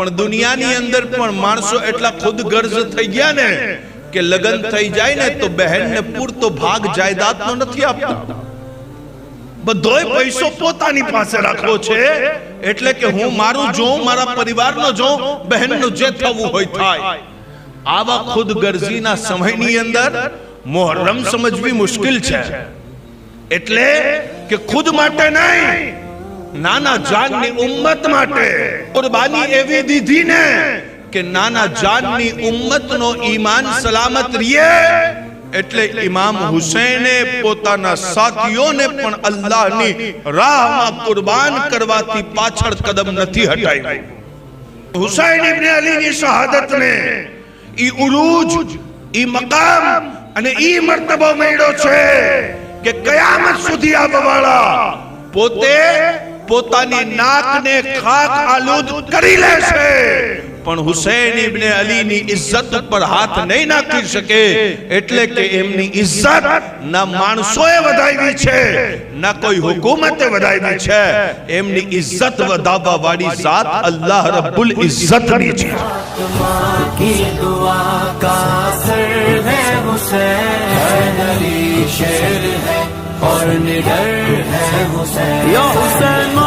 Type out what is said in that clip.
પણ દુનિયાની અંદર પણ માણસો એટલા ખુદ ગર્જ થઈ ગયા ને કે લગન થઈ જાય ને તો બહેનને પૂરતો ભાગ જાયદાદનો નથી આપતા, બધોય પૈસો પોતાની પાસે રાખવો છે, એટલે કે હું મારું જોઉં, મારા પરિવારનો જોઉં, બહેનનું જે થવું હોય થાય. આવા ખુદ ગર્જીના સમયની અંદર મુહર્રમ સમજવી મુશ્કેલ છે, એટલે કે ખુદ માટે નહીં, નાના જાનની ઉમ્મત માટે કુરબાની એવી દીધી ને કે નાના જાનની ઉમ્મતનો ઈમાન સલામત રહે. એટલે ઇમામ હુસૈને પોતાના સાથીઓને પણ અલ્લાહની રાહમાં કુરબાન કરવાથી પાછળ કદમ નથી હટાવ્યું. હુસૈન ઇબ્ન અલીની શહાદતને ઈ ઉરૂજ, ઈ મકામ અને ઈ મર્તબો મળ્યો છે કે કયામત સુધી આવવાવાળા પોતે પોતાની નાકને ખાક આલુદ કરી લેશે પણ હુસૈન ઇબ્ન અલીની ઇજ્જત પર હાથ નહીં નાખી શકે. એટલે કે એમની ઇજ્જત ના માણસોએ વધાવી છે, ના કોઈ હુકુમતે વધાવી છે. એમની ઇજ્જત વધાવવા વાળી ઝાત અલ્લાહ રબ્બુલ ઇજ્જતની છે. और निडर है हुसैन, या हुसैन।